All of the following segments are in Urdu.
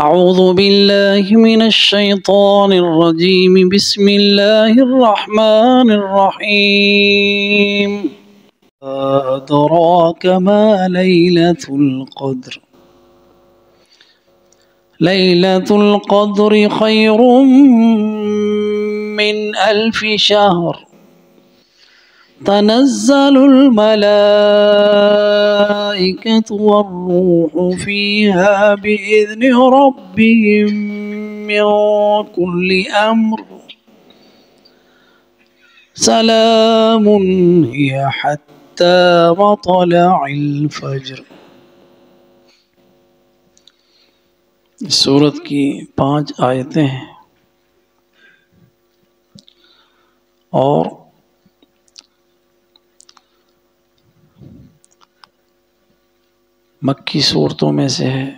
أعوذ بالله من الشيطان الرجيم بسم الله الرحمن الرحيم أدراك ما ليلة القدر ليلة القدر خير من 1000 شهر تنزل الملائكة والروح فيها بإذن ربهم من كل أمر سلام هي حتى مطلع الفجر۔ اس سورت کی 5 آیتیں ہیں اور مکی صورتوں میں سے ہے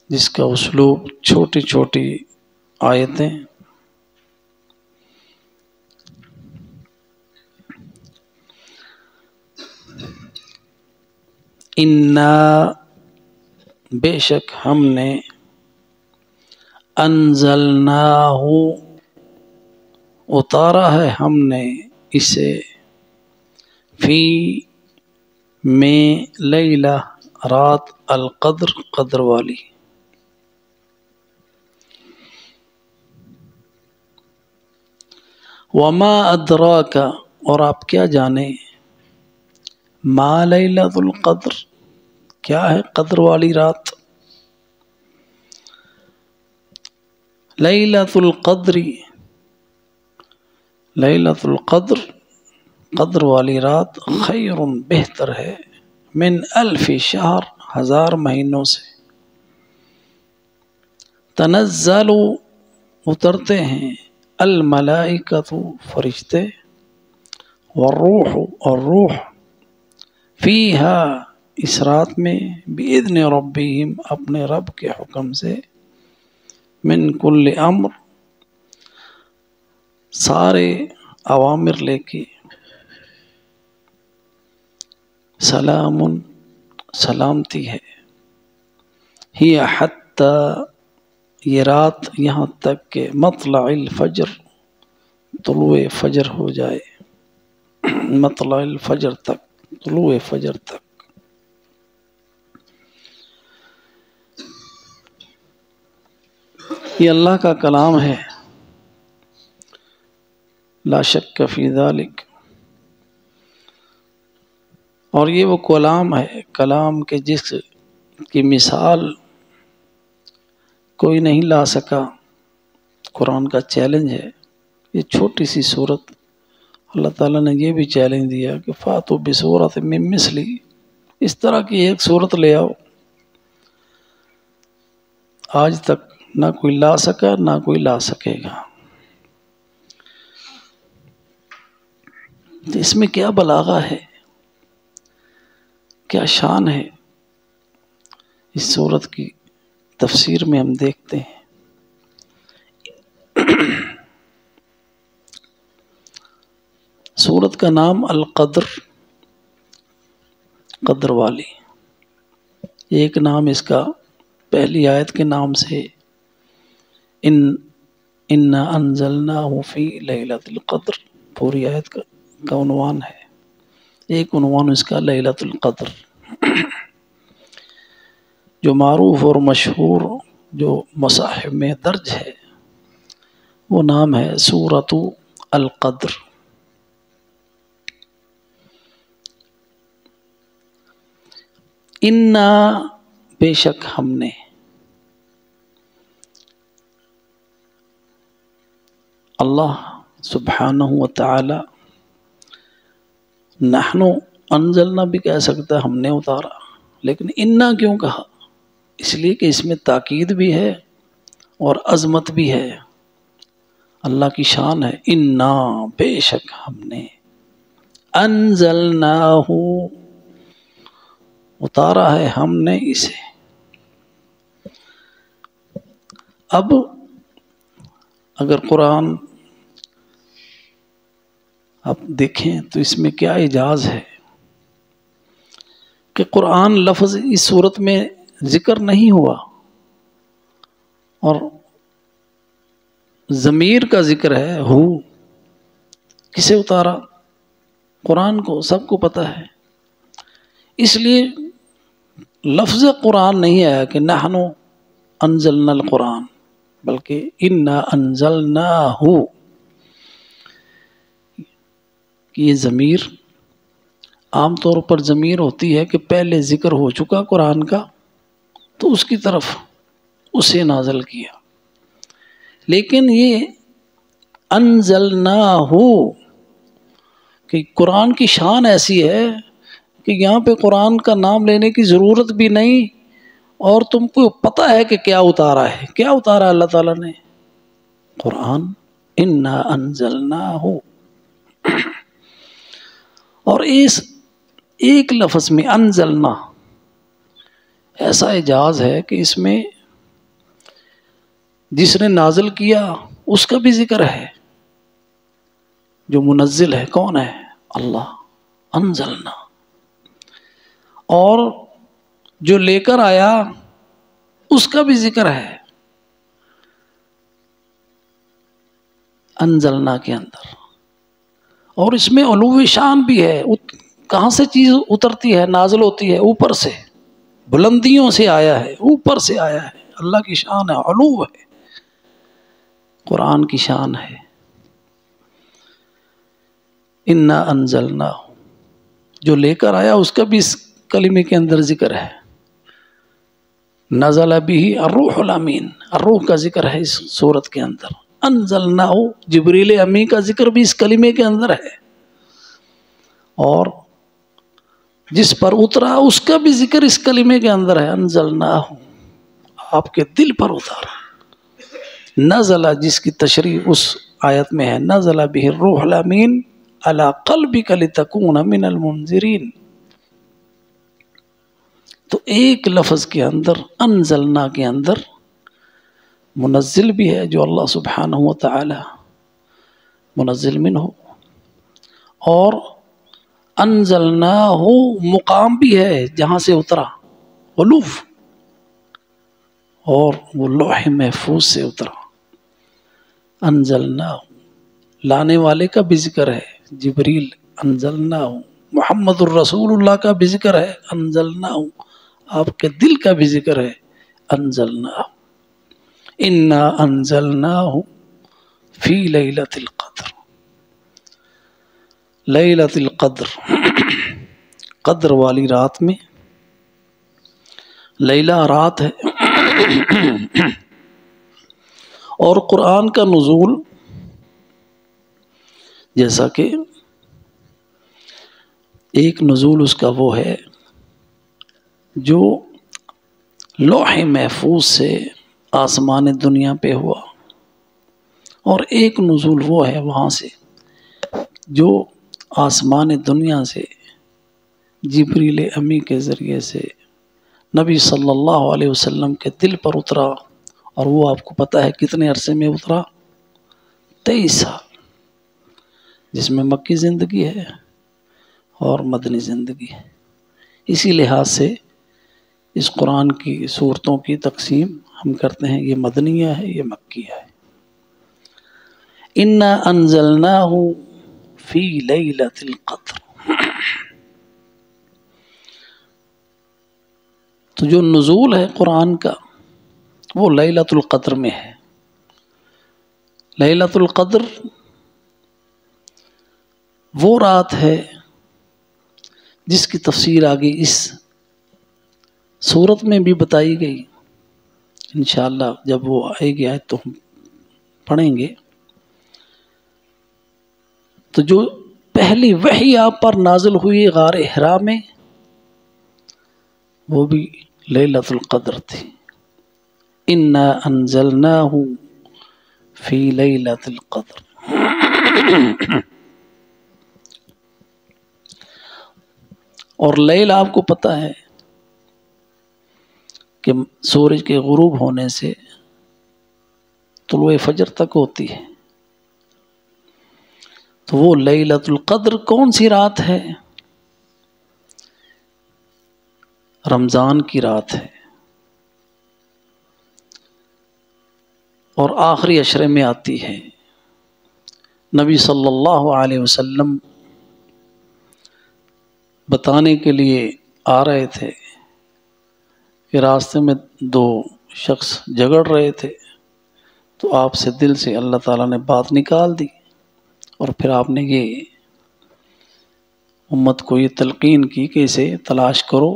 جس کا اسلوب چھوٹی چھوٹی آیتیں انا بے شک ہم نے انزلناہ اتارا ہے ہم نے اسے فی میں لیلہ رات القدر قدر والی۔ وما ادراک اور آپ کیا جانیں ما لیلۃ القدر کیا ہے قدر والی رات۔ لیلۃ القدر لیلۃ القدر قدر والی رات خیر بہتر ہے من 1000 شہر 1000 مہینوں سے۔ تنزل اترتے ہیں الملائکۃ فرشتے والروح اور روح فیہا اس رات میں بإذن ربہم اپنے رب کے حکم سے من کل امر سارے اوامر لے کے سلام سلامتی ہے ہی حتی یہ رات یہاں تک کہ مطلع الفجر طلوع فجر ہو جائے مطلع الفجر تک طلوع فجر تک۔ یہ اللہ کا کلام ہے لا شک فی ذالک اور یہ وہ کلام ہے کلام کے جس کی مثال کوئی نہیں لا سکا۔ قرآن کا چیلنج ہے یہ چھوٹی سی صورت اللہ تعالیٰ نے یہ بھی چیلنج دیا کہ فاتوا بسورۃ من مثلہ اس طرح کی ایک صورت لے آؤ۔ آج تک نہ کوئی لا سکا نہ کوئی لا سکے گا۔ اس میں کیا بلاغہ ہے کیا شان ہے اس صورت کی تفسیر میں ہم دیکھتے ہیں۔ سورت کا نام القدر قدر والی ایک نام اس کا پہلی آیت کے نام سے انا انزلناہ فی لیلۃ القدر پوری آیت کا عنوان ہے۔ ایک عنوان اس کا لیلۃ القدر جو معروف اور مشہور جو مصاحف میں درج ہے وہ نام ہے سورۃ القدر۔ انا بے شک ہم نے اللہ سبحانہ و تعالی نحن انزلنا بھی کہہ سکتا ہے ہم نے اتارا لیکن انا کیوں کہا اس لیے کہ اس میں تاکید بھی ہے اور عظمت بھی ہے اللہ کی شان ہے۔ انا بے شک ہم نے انزلناہ اتارا ہے ہم نے اسے۔ اب اگر قرآن آپ دیکھیں تو اس میں کیا اعجاز ہے کہ قرآن لفظ اس صورت میں ذکر نہیں ہوا اور ضمیر کا ذکر ہے، ہو کسے اتارا؟ قرآن کو، سب کو پتہ ہے۔ اس لیے لفظ قرآن نہیں آیا کہ نحن انزلنا القرآن، بلکہ انا انزلناہ، کہ یہ ضمیر عام طور پر ضمیر ہوتی ہے کہ پہلے ذکر ہو چکا قرآن کا تو اس کی طرف اسے نازل کیا، لیکن یہ انزلناہ کہ قرآن کی شان ایسی ہے کہ یہاں پہ قرآن کا نام لینے کی ضرورت بھی نہیں، اور تم کو پتہ ہے کہ کیا اتارا ہے، کیا اتارا اللہ تعالیٰ نے؟ قرآن، انا انزلناہ۔ اور اس ایک لفظ میں انزلنا ایسا اعجاز ہے کہ اس میں جس نے نازل کیا اس کا بھی ذکر ہے، جو منزل ہے کون ہے؟ اللہ، انزلنا۔ اور جو لے کر آیا اس کا بھی ذکر ہے انزلنا کے اندر۔ اور اس میں علو شان بھی ہے، کہاں سے چیز اترتی ہے، نازل ہوتی ہے اوپر سے، بلندیوں سے آیا ہے، اوپر سے آیا ہے، اللہ کی شان ہے، علو ہے، قرآن کی شان ہے۔ انا انزلنا، جو لے کر آیا اس کا بھی اس کلمے کے اندر ذکر ہے۔ نزل بہ الروح الامین، الروح کا ذکر ہے اس سورت کے اندر۔ انزلناہ، جبریل امی کا ذکر بھی اس کلمے کے اندر ہے، اور جس پر اترا اس کا بھی ذکر اس کلمے کے اندر ہے، انزلناہ، آپ کے دل پر اتارا۔ نزل، جس کی تشریح اس آیت میں ہے، نزل بہ الروح الامین علی قلبک لتکون من المنذرین۔ تو ایک لفظ کے اندر، انزلنا کے اندر، منزل بھی ہے جو اللہ سبحانہ و تعالی منزل منہ، اور انزلناہ مقام بھی ہے جہاں سے اترا، علوف، اور وہ لوح محفوظ سے اترا۔ انزلناہ، لانے والے کا بھی ذکر ہے، جبریل، انزلناہ، محمد الرسول اللہ کا بھی ذکر ہے، انزلناہ، آپ کے دل کا بھی ذکر ہے، انزلناہ۔ انا انزلناہ فی لیلۃ القدر، لیلۃ القدر، قدر والی رات میں، لیلہ رات ہے، اور قرآن کا نزول جیسا کہ ایک نزول اس کا وہ ہے جو لوح محفوظ سے آسمان دنیا پہ ہوا، اور ایک نزول وہ ہے وہاں سے جو آسمان دنیا سے جبریل امی کے ذریعے سے نبی صلی اللہ علیہ وسلم کے دل پر اترا، اور وہ آپ کو پتہ ہے کتنے عرصے میں اترا؟ 23 سال، جس میں مکی زندگی ہے اور مدنی زندگی ہے۔ اسی لحاظ سے اس قرآن کی صورتوں کی تقسیم ہم کرتے ہیں، یہ مدنیہ ہے، یہ مکیہ ہے۔ انا انزلناہ فی لیلۃ القدر، تو جو نزول ہے قرآن کا وہ لیلۃ القدر میں ہے۔ لیلۃ القدر وہ رات ہے جس کی تفسیر آگے اس سورت میں بھی بتائی گئی، انشاءاللہ جب وہ آئے گی آیت تو ہم پڑھیں گے۔ تو جو پہلی وحی آپ پر نازل ہوئی غار حرا میں، وہ بھی لیلۃ القدر تھی۔ انا انزلناہ فی لیلۃ القدر۔ اور لیل آپ کو پتہ ہے کہ سورج کے غروب ہونے سے طلوع فجر تک ہوتی ہے، تو وہ لیلۃ القدر کون سی رات ہے؟ رمضان کی رات ہے، اور آخری عشرے میں آتی ہے۔ نبی صلی اللہ علیہ وسلم بتانے کے لیے آ رہے تھے کہ راستے میں دو شخص جھگڑ رہے تھے، تو آپ سے دل سے اللہ تعالیٰ نے بات نکال دی، اور پھر آپ نے یہ امت کو یہ تلقین کی کہ اسے تلاش کرو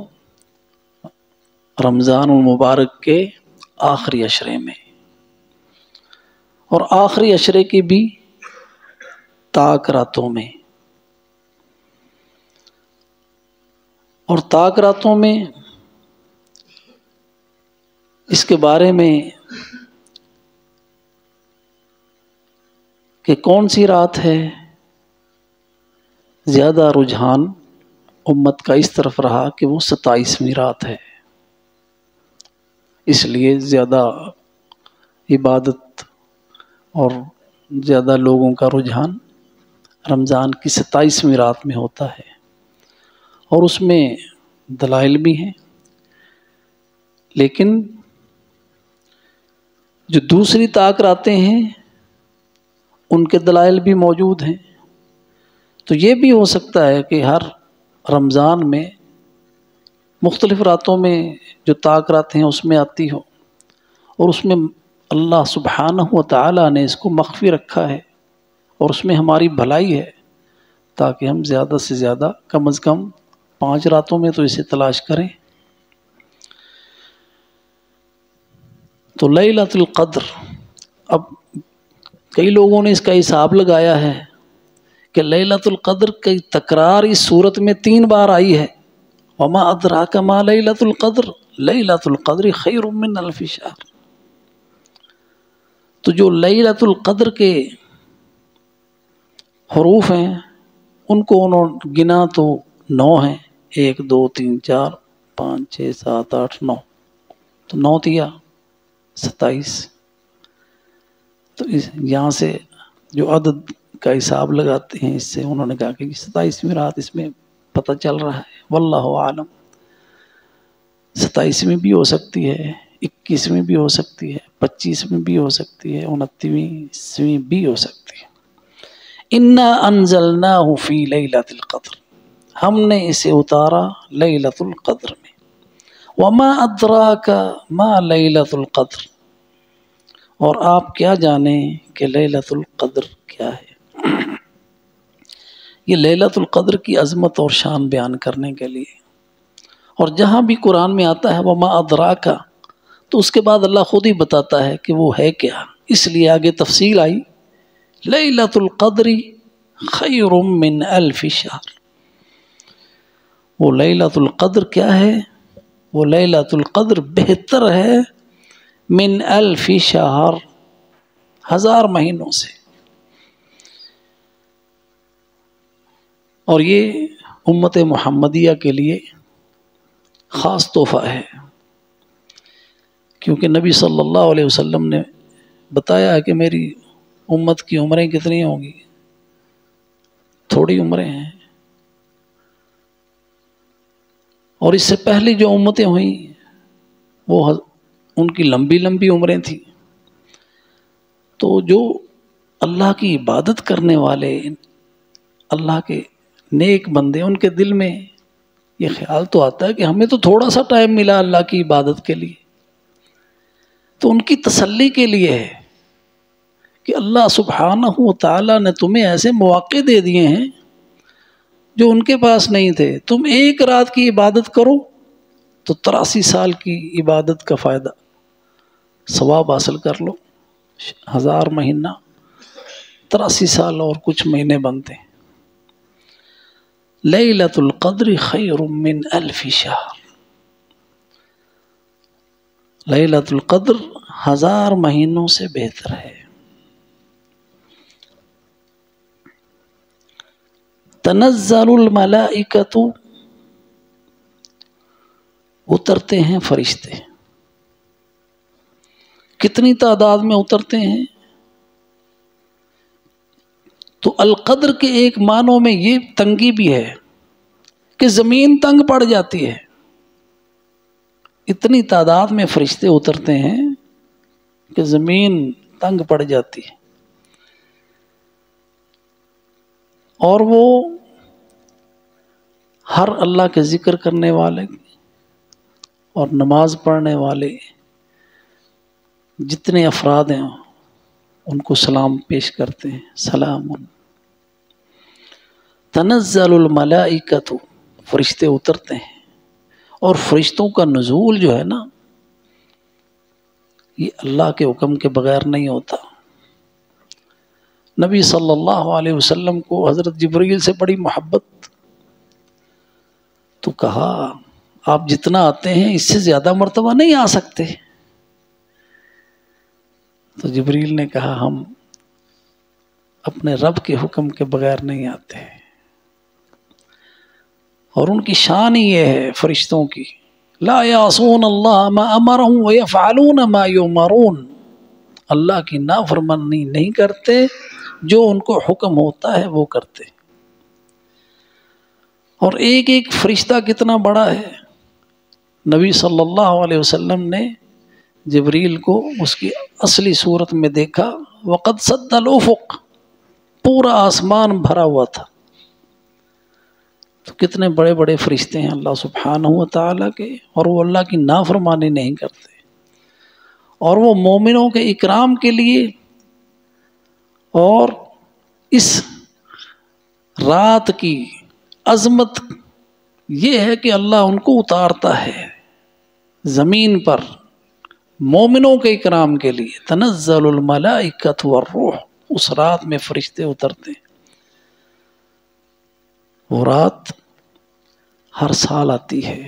رمضان المبارک کے آخری عشرے میں، اور آخری عشرے کی بھی تاک راتوں میں، اور تاک راتوں میں اس کے بارے میں کہ کون سی رات ہے، زیادہ رجحان امت کا اس طرف رہا کہ وہ 27ویں رات ہے، اس لیے زیادہ عبادت اور زیادہ لوگوں کا رجحان رمضان کی 27ویں رات میں ہوتا ہے، اور اس میں دلائل بھی ہیں، لیکن جو دوسری طاق راتیں ہیں ان کے دلائل بھی موجود ہیں۔ تو یہ بھی ہو سکتا ہے کہ ہر رمضان میں مختلف راتوں میں جو طاق راتیں ہیں اس میں آتی ہو، اور اس میں اللہ سبحانہ و تعالیٰ نے اس کو مخفی رکھا ہے، اور اس میں ہماری بھلائی ہے، تاکہ ہم زیادہ سے زیادہ کم از کم 5 راتوں میں تو اسے تلاش کریں۔ تو لیلۃ القدر، اب کئی لوگوں نے اس کا حساب لگایا ہے کہ لیلۃ القدر کی تکرار اس صورت میں 3 بار آئی ہے، وما ادراک ما لیلۃ القدر لیلۃ القدر خیر من الف شہر۔ تو جو لیلۃ القدر کے حروف ہیں ان کو انہوں گنا تو 9 ہیں، 1 2 3 4 5 6 7 8 9، تو 9 تیا 27۔ تو یہاں سے جو عدد کا حساب لگاتے ہیں اس سے انہوں نے کہا کہ 27ویں رات اس میں پتہ چل رہا ہے، واللہ عالم 27ویں بھی ہو سکتی ہے، 21ویں بھی ہو سکتی ہے، 25ویں بھی ہو سکتی ہے، 29ویں بھی ہو سکتی ہے۔ انا انزلناہ فی لیلۃ القدر، ہم نے اسے اتارا لیلۃ القدر میں۔ وما ادراک ما لیلۃ القدر، اور آپ کیا جانیں کہ لیلۃ القدر کیا ہے۔ یہ لیلۃ القدر کی عظمت اور شان بیان کرنے کے لیے، اور جہاں بھی قرآن میں آتا ہے وما ادراک، تو اس کے بعد اللہ خود ہی بتاتا ہے کہ وہ ہے کیا، اس لیے آگے تفصیل آئی لیلۃ القدر خیر من الف شہر۔ وہ لیلۃ القدر کیا ہے؟ وہ لیلۃ القدر بہتر ہے من الف شہر، 1000 مہینوں سے۔ اور یہ امت محمدیہ کے لیے خاص تحفہ ہے، کیونکہ نبی صلی اللہ علیہ وسلم نے بتایا ہے کہ میری امت کی عمریں کتنی ہوں گی، تھوڑی عمریں ہیں، اور اس سے پہلی جو امتیں ہوئیں وہ ان کی لمبی لمبی عمریں تھیں۔ تو جو اللہ کی عبادت کرنے والے اللہ کے نیک بندے، ان کے دل میں یہ خیال تو آتا ہے کہ ہمیں تو تھوڑا سا ٹائم ملا اللہ کی عبادت کے لیے، تو ان کی تسلی کے لیے ہے کہ اللہ سبحانہ و تعالیٰ نے تمہیں ایسے مواقع دے دیے ہیں جو ان کے پاس نہیں تھے۔ تم ایک رات کی عبادت کرو تو 83 سال کی عبادت کا فائدہ ثواب حاصل کر لو، 1000 مہینہ 83 سال اور کچھ مہینے بنتے ہیں۔ لیلۃ القدر خیر من الف شہر، لیلۃ القدر 1000 مہینوں سے بہتر ہے۔ تنزل الملائکۃ، اترتے ہیں فرشتے۔ کتنی تعداد میں اترتے ہیں؟ تو القدر کے ایک معنوں میں یہ تنگی بھی ہے کہ زمین تنگ پڑ جاتی ہے، اتنی تعداد میں فرشتے اترتے ہیں کہ زمین تنگ پڑ جاتی ہے. اور وہ ہر اللہ کے ذکر کرنے والے اور نماز پڑھنے والے جتنے افراد ہیں ان کو سلام پیش کرتے ہیں. سلام تنزل الملائکۃ، فرشتے اترتے ہیں. اور فرشتوں کا نزول جو ہے نا، یہ اللہ کے حکم کے بغیر نہیں ہوتا. نبی صلی اللہ علیہ وسلم کو حضرت جبریل سے بڑی محبت، تو کہا آپ جتنا آتے ہیں اس سے زیادہ مرتبہ نہیں آ سکتے. تو جبریل نے کہا ہم اپنے رب کے حکم کے بغیر نہیں آتے. اور ان کی شان ہی یہ ہے فرشتوں کی، لا یعصون اللہ ما امرهم ویفعلون ما یؤمرون، اللہ کی نافرمانی نہیں کرتے، جو ان کو حکم ہوتا ہے وہ کرتے. اور ایک ایک فرشتہ کتنا بڑا ہے. نبی صلی اللہ علیہ وسلم نے جبریل کو اس کی اصلی صورت میں دیکھا، وقد سد الافق، پورا آسمان بھرا ہوا تھا. تو کتنے بڑے بڑے فرشتے ہیں اللہ سبحانہ و تعالیٰ کے، اور وہ اللہ کی نافرمانی نہیں کرتے. اور وہ مومنوں کے اکرام کے لیے اور اس رات کی عظمت یہ ہے کہ اللہ ان کو اتارتا ہے زمین پر مومنوں کے اکرام کے لیے. تنزل الملائکۃ والروح، اس رات میں فرشتے اترتے ہیں. وہ رات ہر سال آتی ہے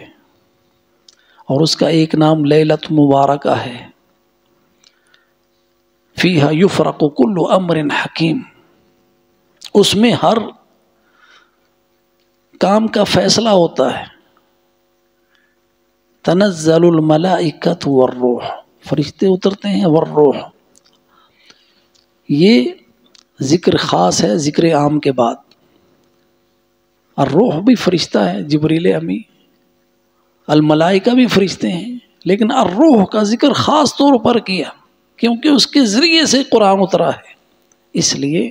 اور اس کا ایک نام لیلۃ مبارکہ ہے. فیہا یفرق کل امر حکیم، اس میں ہر کام کا فیصلہ ہوتا ہے. تنزل الملائکۃ والروح، فرشتے اترتے ہیں. والروح یہ ذکر خاص ہے ذکر عام کے بعد. الروح بھی فرشتہ ہے، جبریل امی. الملائکہ بھی فرشتے ہیں، لیکن الروح کا ذکر خاص طور پر کیا کیونکہ اس کے ذریعے سے قرآن اترا ہے. اس لیے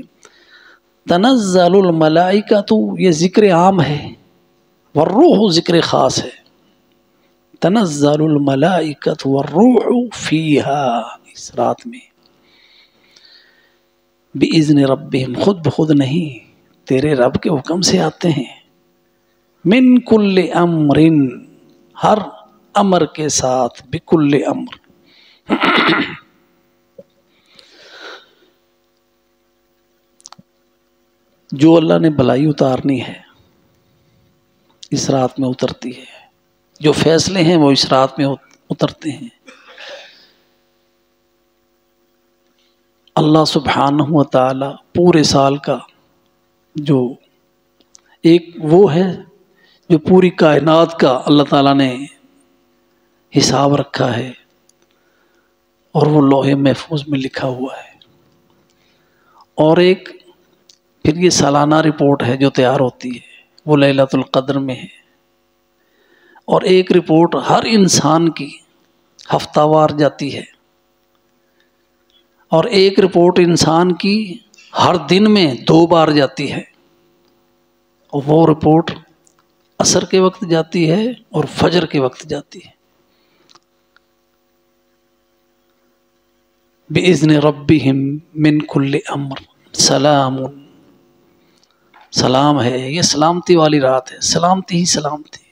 تنزل الملائکۃ یہ ذکر عام ہے، والروح ذکر خاص ہے. تنزل الملائکۃ والروح فیہا، اس رات میں. بِإِذْنِ رَبِّهِمْ، خود بخود نہیں، تیرے رب کے حکم سے آتے ہیں. من کل امر، ہر امر کے ساتھ. بکل امر، جو اللہ نے بھلائی اتارنی ہے اس رات میں اترتی ہے. جو فیصلے ہیں وہ اس رات میں اترتے ہیں. اللہ سبحانہ و تعالی پورے سال کا جو ایک وہ ہے جو پوری کائنات کا اللہ تعالیٰ نے حساب رکھا ہے اور وہ لوح محفوظ میں لکھا ہوا ہے. اور ایک پھر یہ سالانہ رپورٹ ہے جو تیار ہوتی ہے، وہ لیلۃ القدر میں ہے. اور ایک رپورٹ ہر انسان کی ہفتہ وار جاتی ہے، اور ایک رپورٹ انسان کی ہر دن میں 2 بار جاتی ہے. اور وہ رپورٹ عصر کے وقت جاتی ہے اور فجر کے وقت جاتی ہے. بِإِذْنِ رَبِّهِمْ مِنْ كُلِّ أَمْرٍ سلام، سلام ہے، یہ سلامتی والی رات ہے. سلامتی ہی سلامتی.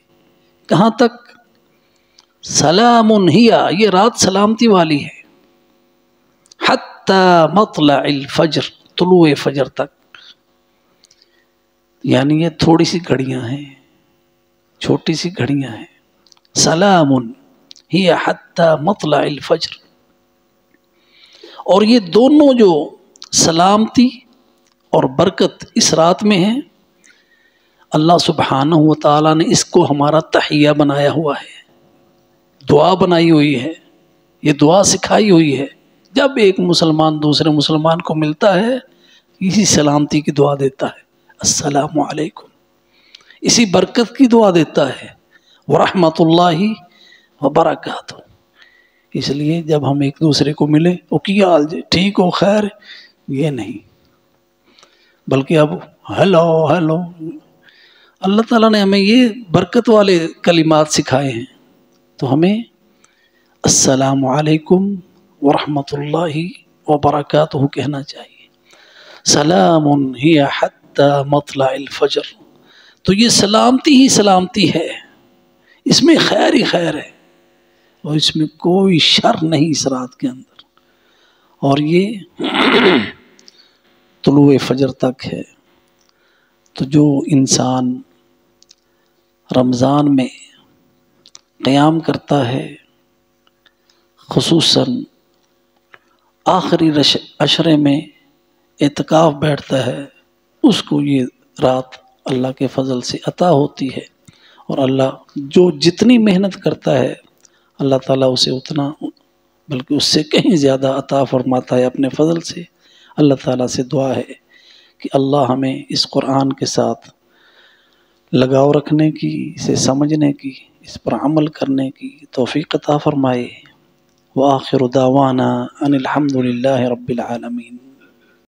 کہاں تک؟ سلام ہی، یہ رات سلامتی والی ہے. حتی مطلع الفجر، طلوع فجر تک. یعنی یہ تھوڑی سی گھڑیاں ہیں، چھوٹی سی گھڑیاں ہیں. سلام ہی حتی مطلع الفجر. اور یہ دونوں جو سلامتی اور برکت اس رات میں ہے، اللہ سبحانہ و تعالیٰ نے اس کو ہمارا تحیہ بنایا ہوا ہے، دعا بنائی ہوئی ہے. یہ دعا سکھائی ہوئی ہے. جب ایک مسلمان دوسرے مسلمان کو ملتا ہے اسی سلامتی کی دعا دیتا ہے، السلام علیکم. اسی برکت کی دعا دیتا ہے، ورحمۃ اللہ وبرکاتہ. اس لیے جب ہم ایک دوسرے کو ملے وہ کیا حال جی ٹھیک ہو خیر، یہ نہیں، بلکہ اب ہیلو ہیلو۔ اللہ تعالیٰ نے ہمیں یہ برکت والے کلمات سکھائے ہیں، تو ہمیں السلام علیکم ورحمۃ اللہ وبرکاتہ کہنا چاہیے۔ سلام ہی حتی مطلع الفجر، تو یہ سلامتی ہی سلامتی ہے، اس میں خیر ہی خیر ہے، اور اس میں کوئی شر نہیں اس رات کے اندر، اور یہ طلوع فجر تک ہے۔ تو جو انسان رمضان میں قیام کرتا ہے، خصوصاً آخری عشرے میں اعتکاف بیٹھتا ہے، اس کو یہ رات اللہ کے فضل سے عطا ہوتی ہے، اور اللہ جو جتنی محنت کرتا ہے اللہ تعالیٰ اسے اتنا بلکہ اس سے کہیں زیادہ عطا فرماتا ہے اپنے فضل سے۔ اللہ تعالیٰ سے دعا ہے کہ اللہ ہمیں اس قرآن کے ساتھ لگاؤ رکھنے کی، اسے سمجھنے کی، اس پر عمل کرنے کی توفیق عطا فرمائے۔ وآخر دعوانا ان الحمد للہ رب العالمین۔